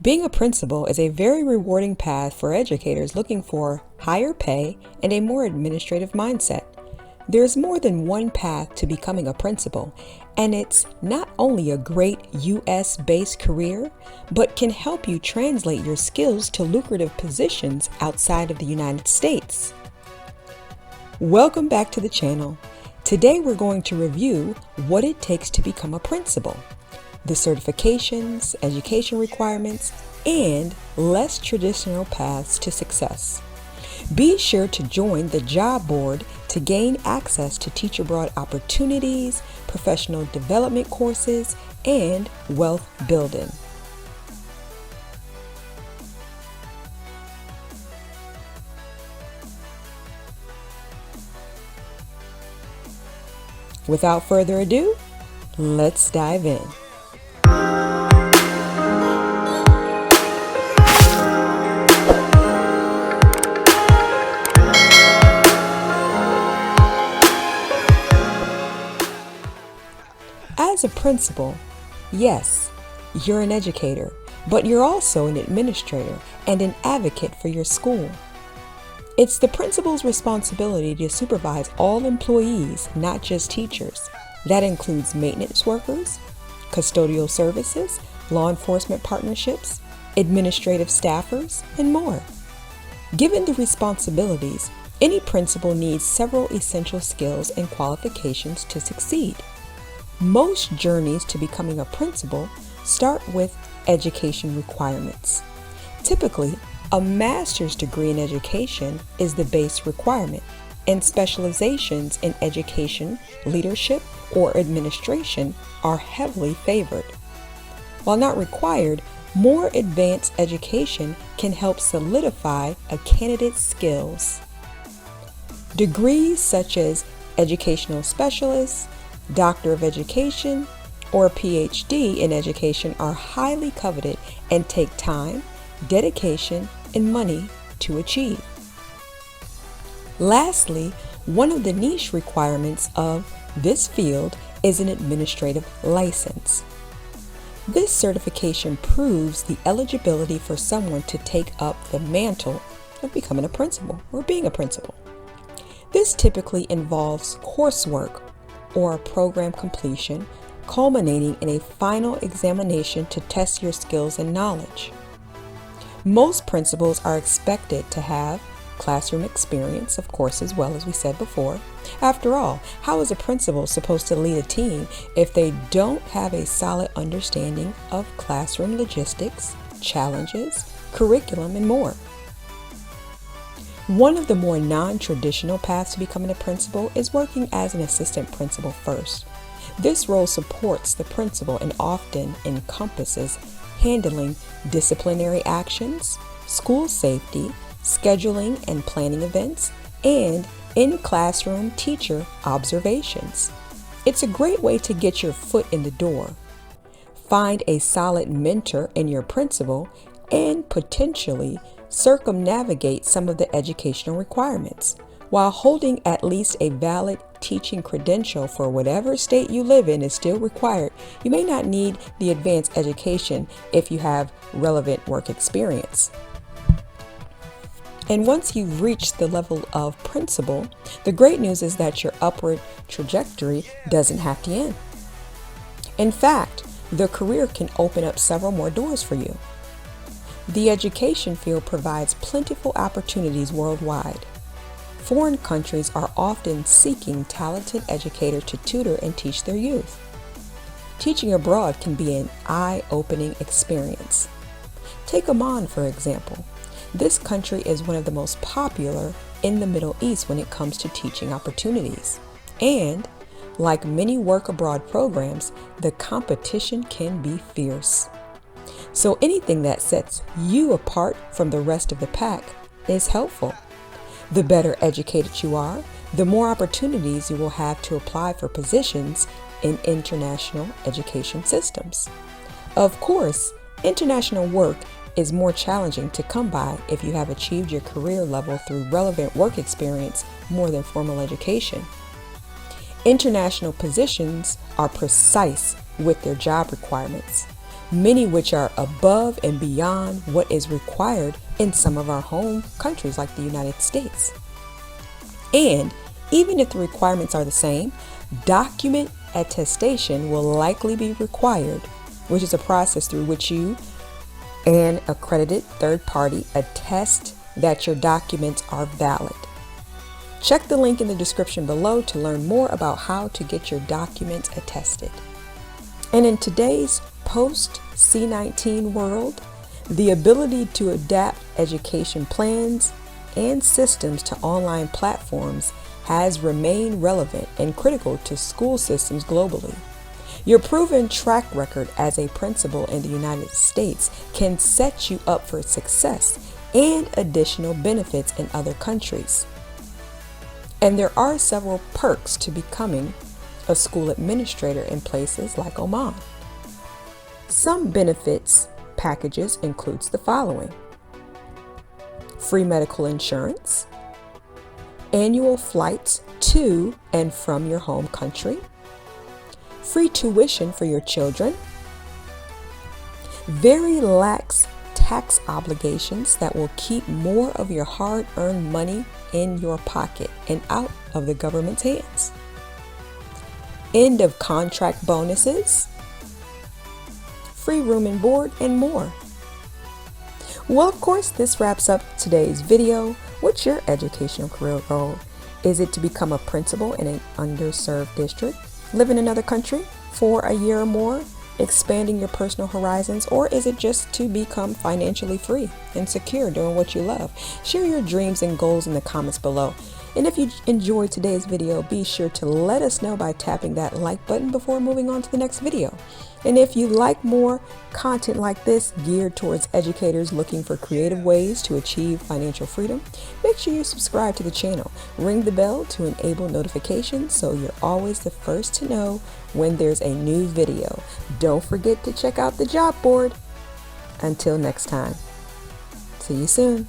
Being a principal is a very rewarding path for educators looking for higher pay and a more administrative mindset. There's more than one path to becoming a principal, and it's not only a great US-based career, but can help you translate your skills to lucrative positions outside of the United States. Welcome back to the channel. Today we're going to review what it takes to become a principal, the certifications, education requirements, and less traditional paths to success. Be sure to join the job board to gain access to teach abroad opportunities, professional development courses, and wealth building. Without further ado, let's dive in. As a principal, yes, you're an educator, but you're also an administrator and an advocate for your school. It's the principal's responsibility to supervise all employees, not just teachers. That includes maintenance workers, custodial services, law enforcement partnerships, administrative staffers, and more. Given the responsibilities, any principal needs several essential skills and qualifications to succeed. Most journeys to becoming a principal start with education requirements. Typically, a master's degree in education is the base requirement, and specializations in education, leadership, or administration are heavily favored. While not required, more advanced education can help solidify a candidate's skills. Degrees such as educational specialist, Doctor of Education, or a PhD in education are highly coveted and take time, dedication, and money to achieve. Lastly, one of the niche requirements of this field is an administrative license. This certification proves the eligibility for someone to take up the mantle of becoming a principal or being a principal. This typically involves coursework or program completion, culminating in a final examination to test your skills and knowledge. Most principals are expected to have classroom experience, of course, as well as we said before. After all, how is a principal supposed to lead a team if they don't have a solid understanding of classroom logistics, challenges, curriculum, and more? One of the more non-traditional paths to becoming a principal is working as an assistant principal first. This role supports the principal and often encompasses handling disciplinary actions, school safety, scheduling and planning events, and in-classroom teacher observations. It's a great way to get your foot in the door, find a solid mentor in your principal, and potentially circumnavigate some of the educational requirements. While holding at least a valid teaching credential for whatever state you live in is still required, you may not need the advanced education if you have relevant work experience. And once you've reached the level of principal, the great news is that your upward trajectory doesn't have to end. In fact, the career can open up several more doors for you. The education field provides plentiful opportunities worldwide. Foreign countries are often seeking talented educators to tutor and teach their youth. Teaching abroad can be an eye-opening experience. Take Oman, for example. This country is one of the most popular in the Middle East when it comes to teaching opportunities. And, like many work abroad programs, the competition can be fierce. So anything that sets you apart from the rest of the pack is helpful. The better educated you are, the more opportunities you will have to apply for positions in international education systems. Of course, international work is more challenging to come by if you have achieved your career level through relevant work experience more than formal education. International positions are precise with their job requirements. many which are above and beyond what is required in some of our home countries like the United States. And even if the requirements are the same, document attestation will likely be required, which is a process through which you, an accredited third party, attest that your documents are valid. Check the link in the description below to learn more about how to get your documents attested. And in today's post-C19 world, the ability to adapt education plans and systems to online platforms has remained relevant and critical to school systems globally. Your proven track record as a principal in the United States can set you up for success and additional benefits in other countries. And there are several perks to becoming a school administrator in places like Oman. Some benefits packages includes the following: free medical insurance, annual flights to and from your home country, free tuition for your children, very lax tax obligations that will keep more of your hard-earned money in your pocket and out of the government's hands, end of contract bonuses, free room and board, and more. Well, of course, this wraps up today's video. What's your educational career goal? Is it to become a principal in an underserved district, live in another country for a year or more, expanding your personal horizons, or is it just to become financially free and secure doing what you love? Share your dreams and goals in the comments below. And if you enjoyed today's video, be sure to let us know by tapping that like button before moving on to the next video. And if you like more content like this geared towards educators looking for creative ways to achieve financial freedom, make sure you subscribe to the channel. Ring the bell to enable notifications so you're always the first to know when there's a new video. Don't forget to check out the job board. Until next time, see you soon.